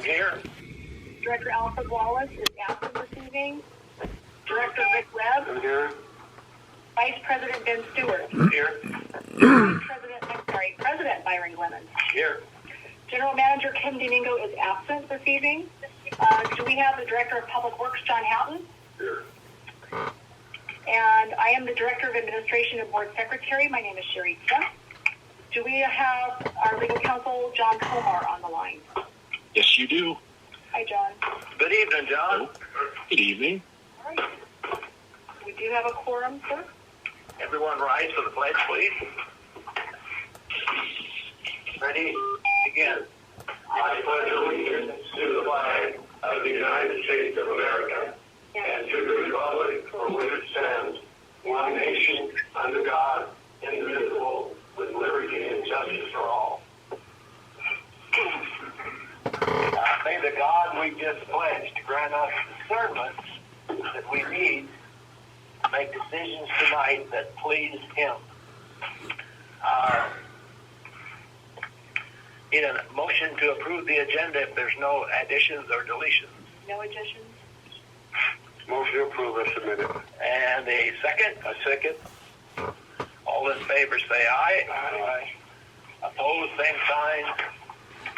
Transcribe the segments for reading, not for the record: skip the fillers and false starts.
Here. Director Alfred Wallace is absent this evening. Director Rick Webb. I'm here. Vice President Ben Stewart. Here. President Byron Clemens. Here. General Manager Kim Domingo is absent this evening. Do we have the Director of Public Works, John Houghton? Here. And I am the Director of Administration and Board Secretary. My name is Sherry Smith. Do we have our legal counsel, John Comar, on the line? Yes, you do. Hi, John. Good evening, John. Good evening. All right. We do have a quorum, sir. Everyone rise for the pledge, please. Ready? Begin. I pledge allegiance to the flag of the United States of America and to the republic for which it stands, one nation, under God, indivisible, with liberty and justice for all. May the God we just pledged grant us discernment that we need to make decisions tonight that please Him. Need a motion to approve the agenda if there's no additions or deletions. No additions? Motion to approve as submitted. And a second? A second. All in favor say aye. Aye. Opposed, same sign.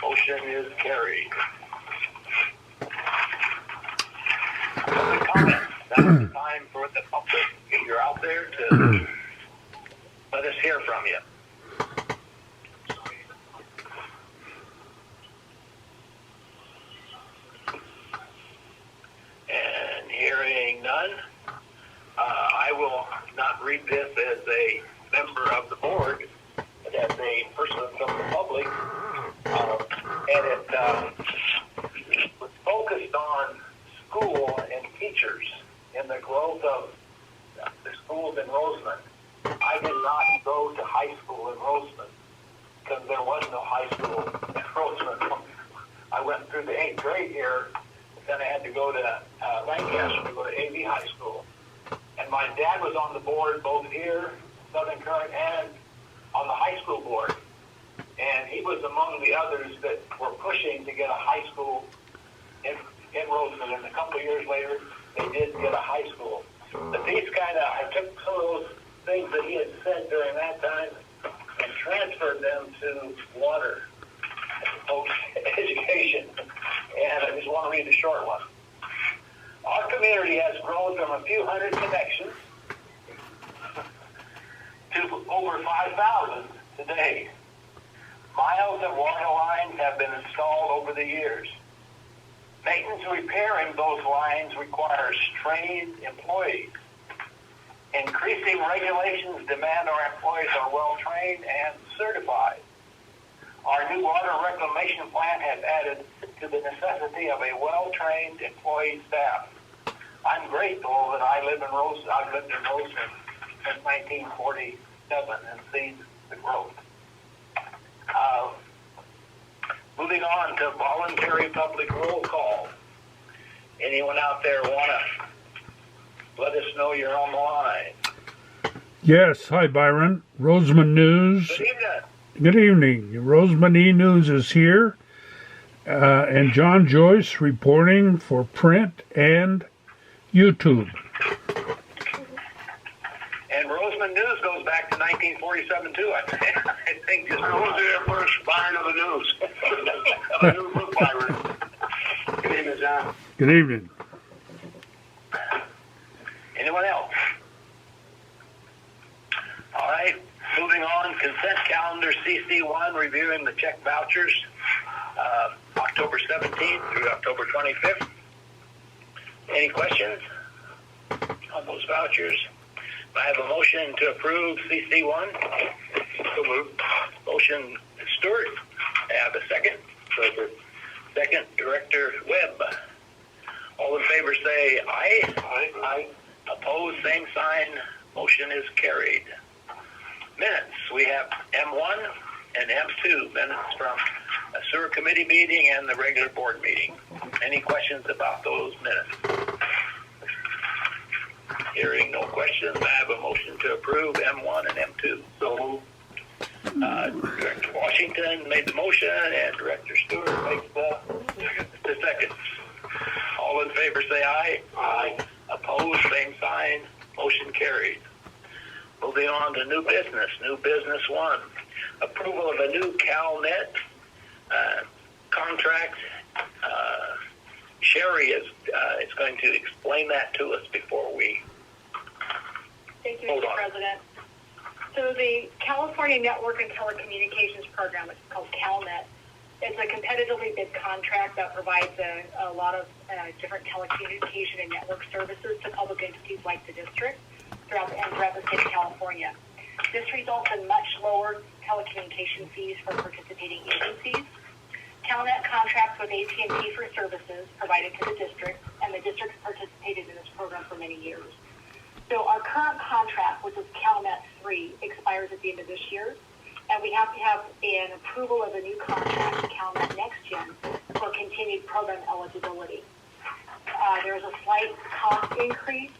Motion is carried. Public comments. Now is the time for the public, if you're out there, to let us hear from you. And hearing none, I will not read this as a member of the board, but as a person from the public. And it was focused on school and teachers and the growth of the schools in Roseman. I did not go to high school in Roseman because there was no high school in Roseman. I went through the 8th grade here, then I had to go to Lancaster to go to AV High School. And my dad was on the board both here, Southern Current, and on the high school board. And he was among the others that were pushing to get a high school in Roseman. And a couple of years later, they did get a high school. But these I took some of those things that he had said during that time and transferred them to water education. And I just want to read the short one. Our community has grown from a few hundred connections to over 5,000 today. Miles of water lines have been installed over the years. Maintenance and repairing those lines requires trained employees. Increasing regulations demand our employees are well trained and certified. Our new water reclamation plant has added to the necessity of a well-trained employee staff. I'm grateful that I've lived in Roseman since 1947 and seen the growth. Moving on to voluntary public roll call. Anyone out there want to let us know you're on the line? Yes, hi Byron. Roseman News. Good evening. Good evening. Roseman E-News is here. And John Joyce reporting for print and YouTube. And Roseman News goes back to 1947 too. I think just was the first Byron of the news. Of the new book, Byron. Good evening, John. Good evening. Anyone else? All right. Moving on, consent calendar CC1, reviewing the check vouchers, October 17th through October 25th. Any questions on those vouchers? I have a motion to approve CC1. So moved. Motion Stewart. I have a second. Second, Director Webb. All in favor say aye. Aye. Aye. Opposed, same sign. Motion is carried. Minutes. We have M1 and M2 minutes from a sewer committee meeting and the regular board meeting. Any questions about those minutes? Hearing no questions, I have a motion to approve M1 and M2. So Director Washington made the motion and Director Stewart makes the say aye. Aye. Opposed, same sign. Motion carried. Moving on to new business. New business one. Approval of a new CalNet contract. Sherry is going to explain that to us before we. Thank you, Hold Mr. on. President. So the California Network and Telecommunications Program, which is called CalNet, it's a competitively bid contract that provides a lot of different telecommunication and network services to public entities like the district throughout the state of California. This results in much lower telecommunication fees for participating agencies. CalNet contracts with AT&T for services provided to the district, and the district participated in this program for many years. So our current contract, which is CalNet 3, expires at the end of this year, and we have to have an approval of a new contract, CalNet NextGen, for continued program eligibility. There's a slight cost increase.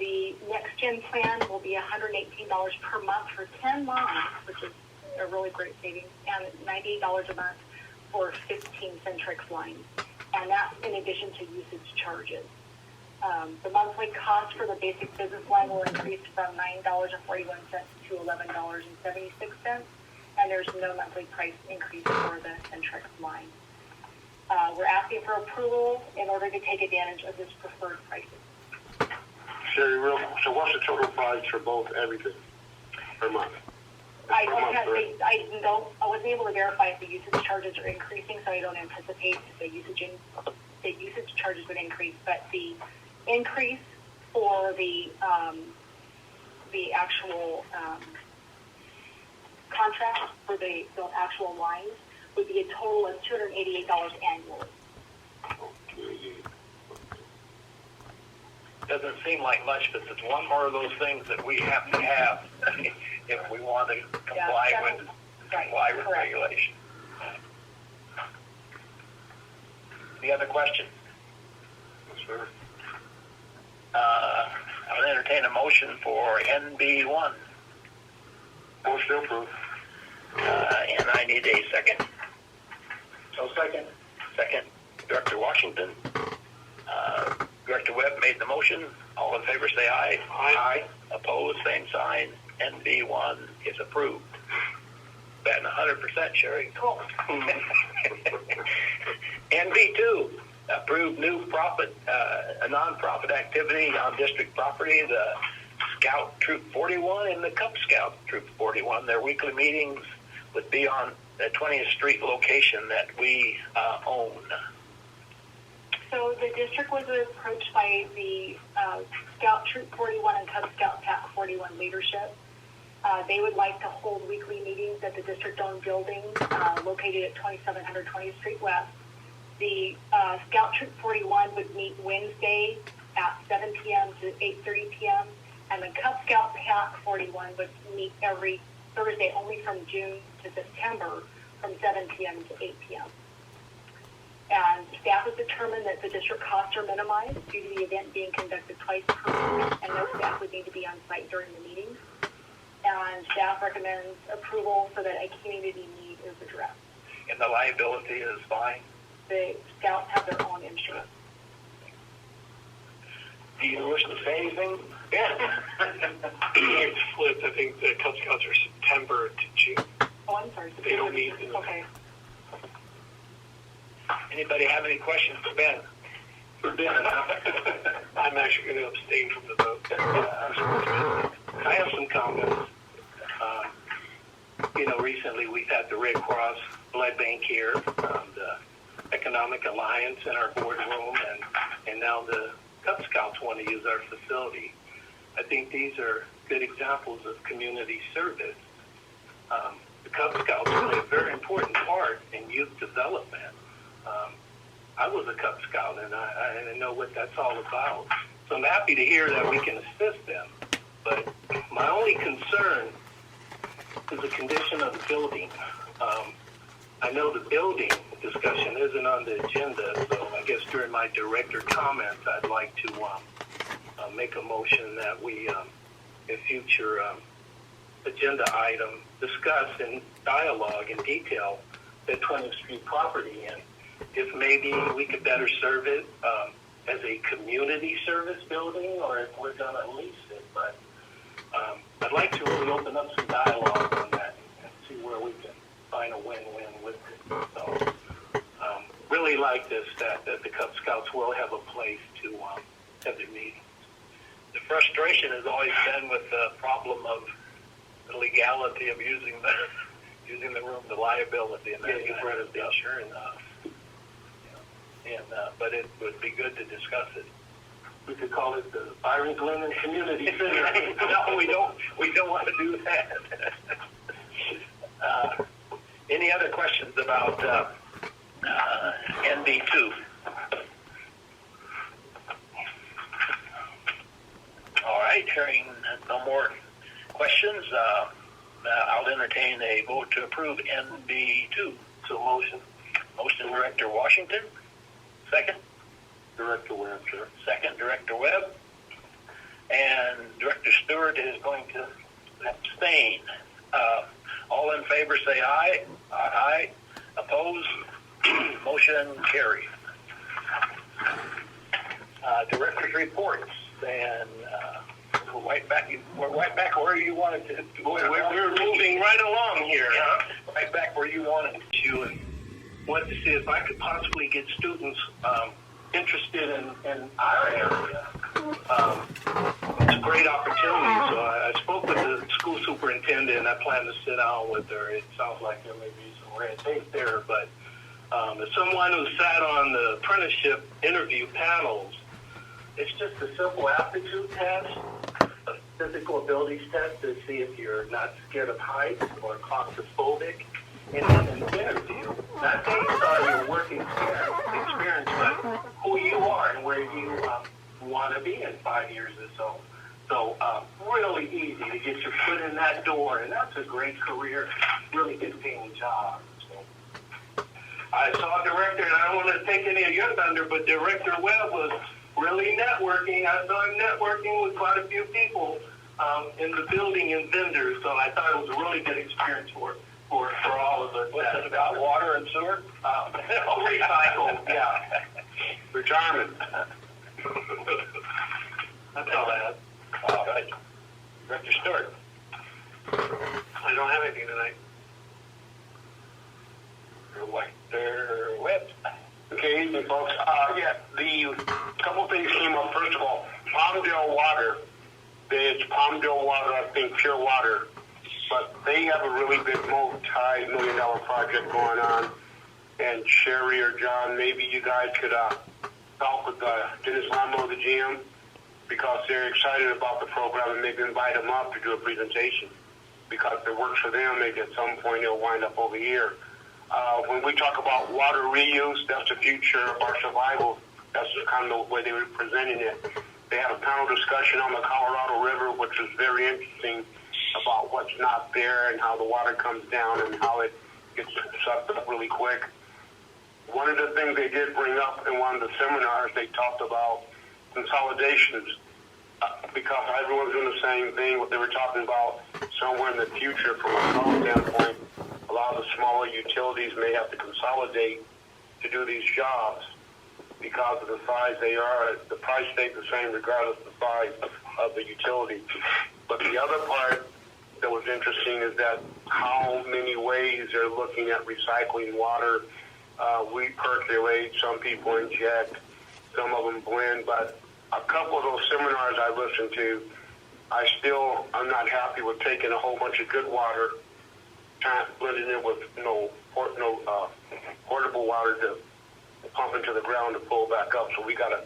The NextGen plan will be $118 per month for 10 lines, which is a really great savings, and $98 a month for 15 Centrix lines, and that's in addition to usage charges. The monthly cost for the basic business line will increase from $9.41 to $11.76, and there's no monthly price increase for the Centrix line. We're asking for approval in order to take advantage of this preferred pricing. Sherry, so what's the total price for both everything per month? I wasn't able to verify if the usage charges are increasing, so I don't anticipate the usage charges would increase, but the increase for the actual contract for the actual lines would be a total of $288 annually. Doesn't seem like much, but it's one more of those things that we have to have if we want to comply with regulation. Any other questions? Yes, sir. I would entertain a motion for NB1. Motion approved. And I need a second. So second. Second, Director Washington. Director Webb made the motion. All in favor say aye. Aye. Opposed, same sign. NB1 is approved. Batting 100%, Sherry. Cool. NB2, approved new a non-profit activity on district property, the Scout Troop 41 and the Cub Scout Troop 41. Their weekly meetings would be on the 20th Street location that we own. So the district was approached by the Scout Troop 41 and Cub Scout Pack 41 leadership. They would like to hold weekly meetings at the district-owned building located at 2700 20th Street West. The Scout Troop 41 would meet Wednesday at 7 p.m. to 8:30 p.m., and the Cub Scout Pack 41 would meet every Thursday only from June to September from 7 p.m. to 8 p.m. And staff has determined that the district costs are minimized due to the event being conducted twice per week, and no staff would need to be on site during the meetings. And staff recommends approval so that a community need is addressed. And the liability is fine. The scouts have their own insurance. Do you wish to say anything? Yeah. It's flipped. I think the Cub Scouts are September to June. Oh, I'm sorry. They don't need to. Okay. Anybody have any questions for Ben? For Ben, I'm actually going to abstain from the vote. I have some comments. Recently we've had the Red Cross Blood Bank here, the Economic Alliance in our boardroom, and now the Cub Scouts want to use our facility. I think these are good examples of community service. The Cub Scouts play a very important part in youth development. I was a Cub Scout, and I know what that's all about. So I'm happy to hear that we can assist them. But my only concern is the condition of the building. I know the building discussion isn't on the agenda, so I guess during my director comments, I'd like to make a motion that we, in future agenda item, discuss in dialogue in detail the 20th Street property, and if maybe we could better serve it. as a community service building or if we're going to lease it. But I'd like to really open up some dialogue on that and see where we can find a win-win with it. So really like this, that the Cub Scouts will have a place to have their meetings. The frustration has always been with the problem of the legality of using the room, the liability, and that you've read of the insurance. But it would be good to discuss it. We could call it the Byron Glenn Community Center. No, we don't. We don't want to do that. Any other questions about NB2? All right. Hearing no more questions, I'll entertain a vote to approve NB2. So motion. Motion, Director Washington. Second. Director Webb, sir. Second, Director Webb. And Director Stewart is going to abstain. All in favor say aye. Aye. Opposed? Motion carried. Director's reports. And we're right back where you wanted to. We're moving right along here. Right back where you wanted to. And wanted to see if I could possibly get students interested in our area. It's a great opportunity. So I spoke with the school superintendent, and I plan to sit down with her. It sounds like there may be some red tape there, but as someone who sat on the apprenticeship interview panels, it's just a simple aptitude test, a physical abilities test to see if you're not scared of heights or claustrophobic. And then an interview, not based on your working experience, but who you are and where you want to be in 5 years or so. So really easy to get your foot in that door, and that's a great career, really good paying job. So I saw Director, and I don't want to take any of your thunder, but Director Webb was really networking. I saw him networking with quite a few people in the building and vendors, so I thought it was a really good experience for all of us. What's it about, water and sewer? Recycle, yeah. Retirement. That's all I have. All right. Director Stewart. I don't have anything tonight. Director Webb. Okay, evening, folks. The couple things came up. First of all, Palmdale Water. It's Palmdale Water, I think, pure water. But they have a really big multi-million-dollar project going on. And Sherry or John, maybe you guys could talk with Dennis Lambo, the GM, because they're excited about the program, and maybe invite them up to do a presentation. Because if it works for them, maybe at some point it'll wind up over here. When we talk about water reuse, that's the future of our survival. That's kind of the way they were presenting it. They had a panel discussion on the Colorado River, which was very interesting, about what's not there and how the water comes down and how it gets sucked up really quick. One of the things they did bring up in one of the seminars, they talked about consolidations, because everyone's doing the same thing. What they were talking about somewhere in the future, from a cost standpoint, a lot of the smaller utilities may have to consolidate to do these jobs because of the size they are. The price stays the same regardless of the size of the utility. But the other part that was interesting is that how many ways they're looking at recycling water. We percolate, some people inject, some of them blend, but a couple of those seminars I listened to, I'm not happy with taking a whole bunch of good water, blending it with portable water to pump into the ground to pull back up. So we got to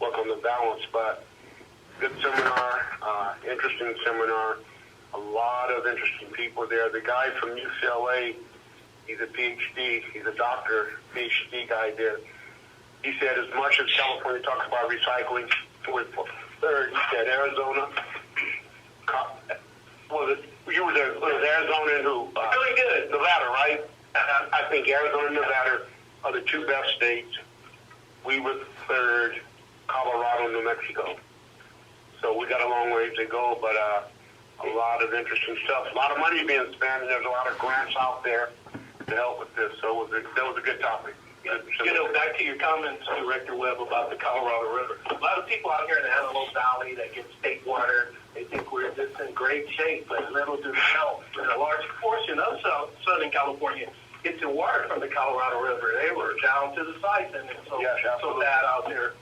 work on the balance. But good seminar, interesting seminar. A lot of interesting people there. The guy from UCLA, he's a PhD. He's a doctor, PhD guy there. He said as much as California talks about recycling, with third, he said Arizona. You were there. Was Arizona and who? Really good. Nevada, right? I think Arizona and Nevada are the two best states. We were third, Colorado and New Mexico. So we got a long ways to go, but a lot of interesting stuff. A lot of money being spent, and there's a lot of grants out there to help with this. So that was a good topic. Back to your comments, Director Webb, about the Colorado River. A lot of people out here in the Antelope Valley that get state water, they think we're just in great shape, but little do they know. And a large portion of Southern California gets their water from the Colorado River. They were down to the sides, and it's so bad out there.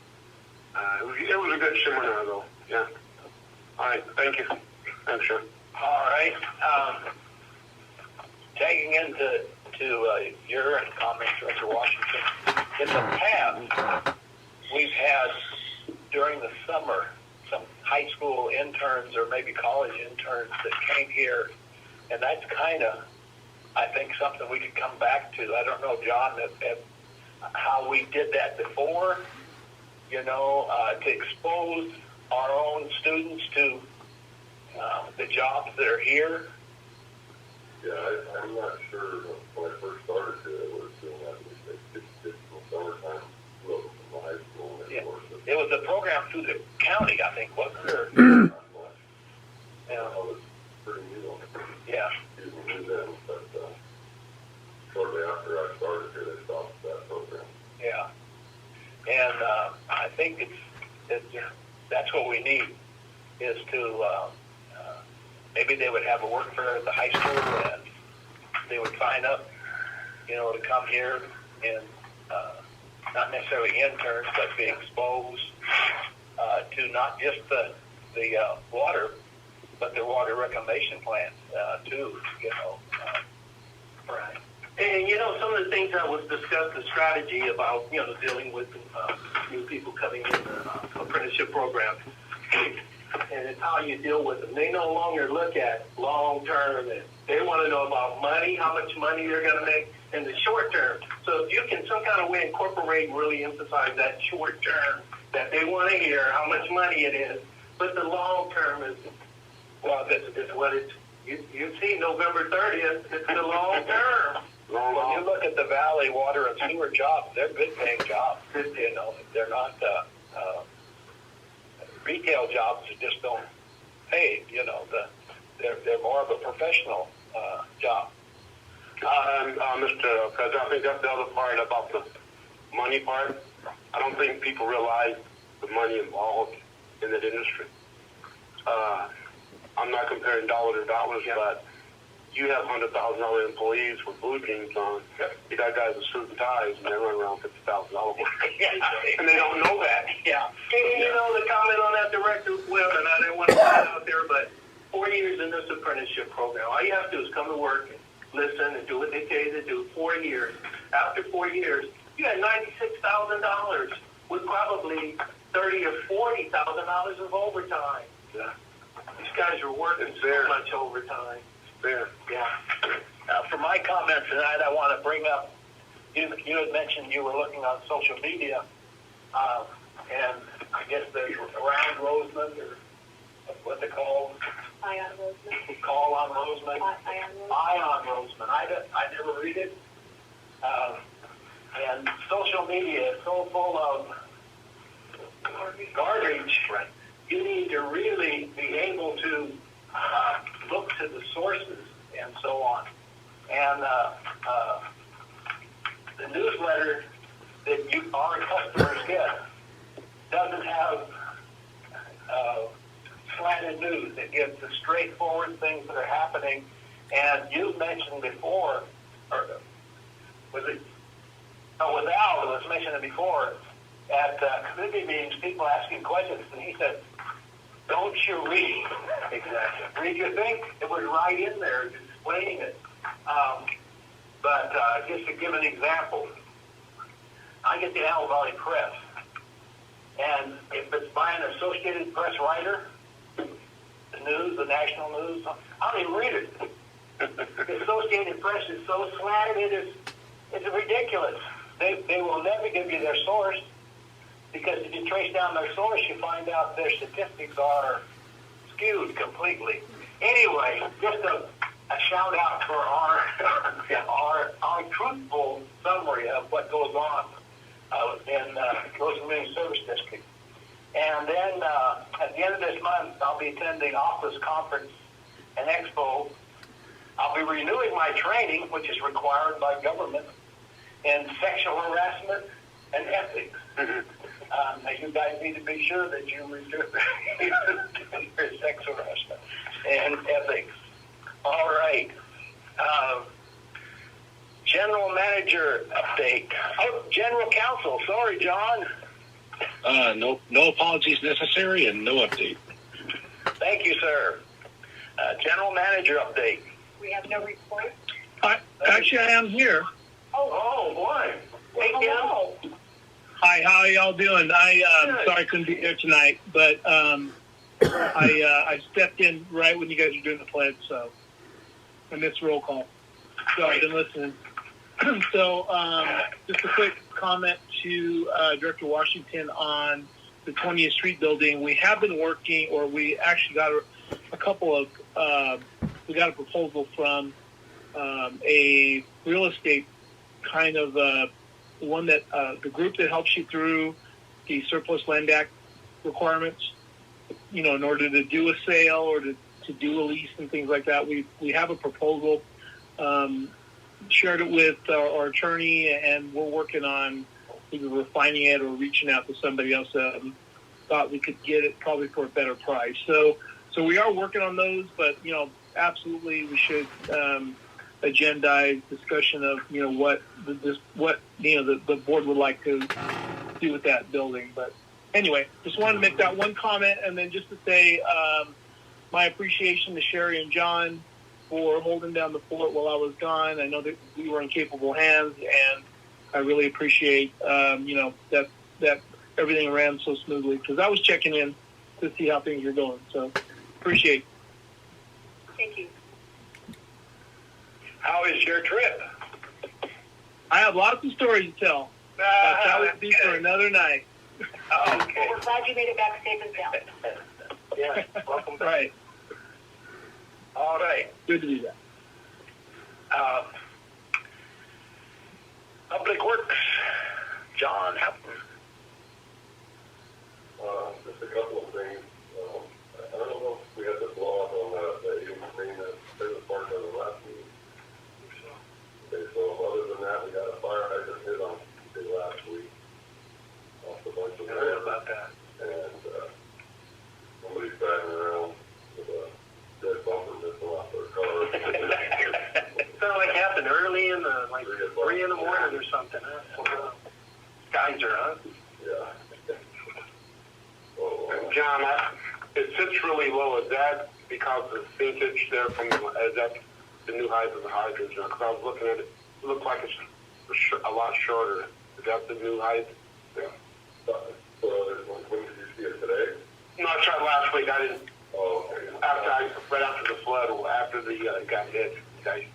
It was a good seminar, though. Yeah. All right. Thank you. Thanks, sir. All right. Tagging into your comments, Director Washington, in the past, we've had, during the summer, some high school interns or maybe college interns that came here, and that's kind of, I think, something we could come back to. I don't know, John, how we did that before, to expose our own students to the jobs that are here. Yeah, I'm not sure when I first started it was doing that. It's typical summertime, local from high school. And Yeah. It was a program through the county, I think, wasn't there? Not much. Yeah. I was pretty new on it. Yeah. Didn't do that, but shortly after I started here, they stopped that program. Yeah. And I think that's what we need is to maybe they would have a work fair at the high school and they would sign up, to come here and not necessarily interns, but be exposed to not just the water, but the water reclamation plants too, Right. And, some of the things that was discussed, the strategy about, dealing with new people coming in the apprenticeship program. And it's how you deal with them. They no longer look at long term, and they want to know about money, how much money they're going to make in the short term. So if you can some kind of way incorporate and really emphasize that short term, that they want to hear how much money it is, but the long term is, well, it's what it's, you see November 30th, it's the long term. When you look at the valley water and sewer jobs, they're good paying jobs. They're not retail jobs that just don't pay. They're more of a professional job. Mr. President, I think that's the other part about the money part. I don't think people realize the money involved in that industry. I'm not comparing dollar to dollars, but you have $100,000 employees with blue jeans on. You got guys with suit and ties, and they run around $50,000. And they don't know that. Yeah. And, the comment on that, Director Webb, and I didn't want to put it out there, but 4 years in this apprenticeship program, all you have to do is come to work and listen and do what they tell you to do. 4 years. After 4 years, you had $96,000 with probably $30,000 or $40,000 of overtime. Yeah. These guys are working so much overtime. Fair. Yeah. For my comments tonight, I want to bring up, you had mentioned you were looking on social media, and I guess there's Around Roseman, or what they call Ion Roseman. Call on Roseman. Ion Roseman. Ion Roseman. I never read it. And social media is so full of garbage. Right. You need to really be able to look to the sources and so on. And the newsletter that our customers get doesn't have slanted news. It gives the straightforward things that are happening. And you mentioned before, or was it? No, with Al, it was mentioned before at committee meetings, people asking questions, and he said, "Don't you read?" Exactly. Read your thing. It was right in there explaining it. But just to give an example, I get the Antelope Valley Press, and if it's by an Associated Press writer, the news, the national news, I don't even read it. The Associated Press is so slanted, it's ridiculous. They will never give you their source, because if you trace down their source, you find out their statistics are skewed completely. Anyway, just a shout out for our truthful summary of what goes on in Rosemary Service District. And then at the end of this month, I'll be attending Office Conference and Expo. I'll be renewing my training, which is required by government. in sexual harassment and ethics. Mm-hmm. You guys need to be sure that you reserve your sex harassment and ethics. All right. General manager update. Oh, general counsel. Sorry, John. No apologies necessary and no update. Thank you, sir. General manager update. We have no report. Actually, I am here. Oh boy. Hey, Kim. Hello. Hi, how are y'all doing? Sorry I couldn't be here tonight, but I stepped in right when you guys were doing the pledge, so I missed roll call. So I've been listening. So just a quick comment to Director Washington on the 20th Street building. We have been working, or we actually got a couple of, we got a proposal from a real estate kind of one that the group that helps you through the Surplus Land Act requirements, in order to do a sale or to do a lease and things like that. We have a proposal, shared it with our attorney, and we're working on either refining it or reaching out to somebody else that thought we could get it probably for a better price. So we are working on those, but absolutely we should agendize discussion of what the board would like to do with that building. But anyway, just wanted to make that one comment, and then just to say my appreciation to Sherry and John for holding down the fort while I was gone. I know that we were in capable hands, and I really appreciate that everything ran so smoothly, because I was checking in to see how things are going. So appreciate it. Thank you. How is your trip? I have lots of stories to tell, but that would be for another night. Okay. Well, we're glad you made it back safe and sound. Yeah, welcome back. Right. All right. Good to do that. Public Works, John Houghton. Just a couple of things. I don't know if we had to blow up on that even thing that was part of the last meeting. Okay, so other than that, we got a fire hydrant hit on Tuesday last week. Off a bunch of I heard about that. And somebody's driving around with a dead bumper missing off their car. Sounded like it happened early in the 3 in the morning or something. Huh? Geyser, huh? Yeah. So, John, it sits really low. Is that because of the sinkage there from is that the new height of the hydrant? Because I was looking at it, it looked like it's a lot shorter. Is that the new height? Yeah. so when did you see it today? No, I tried last week. I didn't. Oh, okay. Right after the flood, or after the got hit. Okay.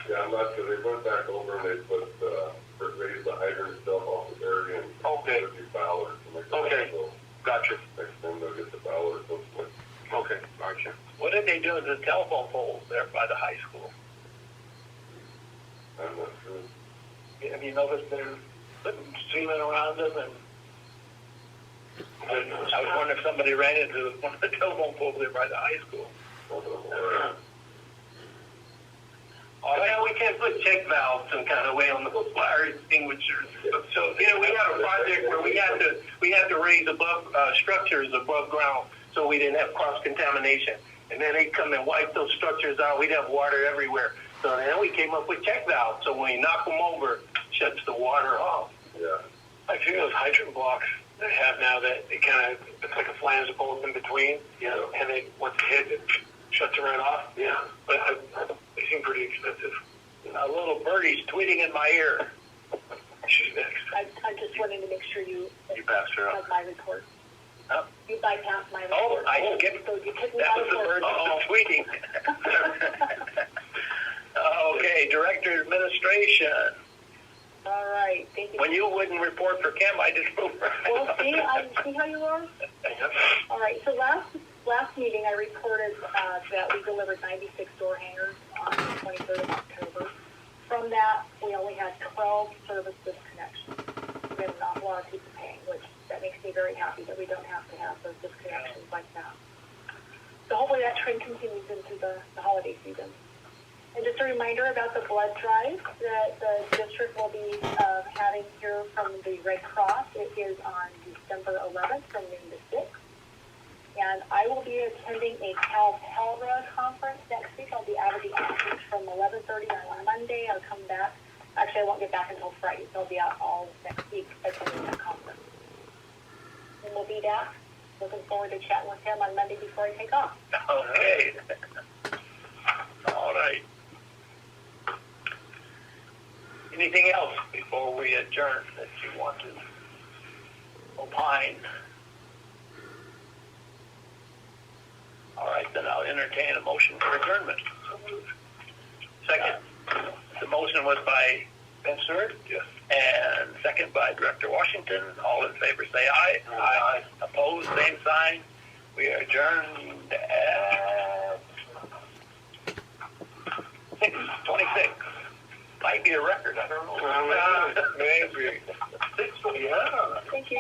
Yeah, I'm not sure. They went back over and they raised the hydrant itself off the area and Okay. put a few ballers. Okay. So Gotcha. next time they'll get the ballers. Hopefully. Okay. Gotcha. What did they do with the telephone poles there by the high school? I'm not sure. Have you noticed they're putting ceiling around them? And I was wondering if somebody ran into one of the telephone poles there by the high school. Well, we can't put check valves some kind of way on the fire extinguishers. So we had a project where we had to raise above structures above ground so we didn't have cross contamination. And then they'd come and wipe those structures out. We'd have water everywhere. So then we came up with check valves. So when you knock them over, shuts the water off. Yeah. I think those hydrant blocks they have now that it kind of it's like a flange bolt in between. Yeah. And they once it hits, it shuts it right off. Yeah. But they seem pretty expensive. A little birdie's tweeting in my ear. She's next. I'm just wanting to make sure you passed her have up. my report. Huh? You bypassed my Oh, report. I skipped. So you took me That out was of the order. bird that was tweeting. Okay, Director Administration. All right. Thank you. When you wouldn't report for Kim, I just moved. Well, see how you are? All right. So last meeting, I reported that we delivered 96 door hangers on the 23rd of October. From that, we only had 12 service disconnections. We had an awful lot of people paying, which that makes me very happy that we don't have to have those disconnections like that. So hopefully that trend continues into the holiday season. And just a reminder about the blood drive that the district will be having here from the Red Cross. It is on December 11th from noon to 6. And I will be attending a CalPELRA conference next week. I'll be out of the office from 11:30 on Monday. I'll come back. Actually, I won't get back until Friday, so I'll be out all next week attending that conference. And we'll be back. Looking forward to chatting with him on Monday before I take off. Okay. All right. Anything else before we adjourn that you want to opine? All right, then I'll entertain a motion for adjournment. Second. The motion was by Spencer. Yes. And second by Director Washington. All in favor say aye. Aye. Opposed, same sign. We are adjourned at 6:26. Might be a record. I don't know. Maybe. Yeah. Thank you.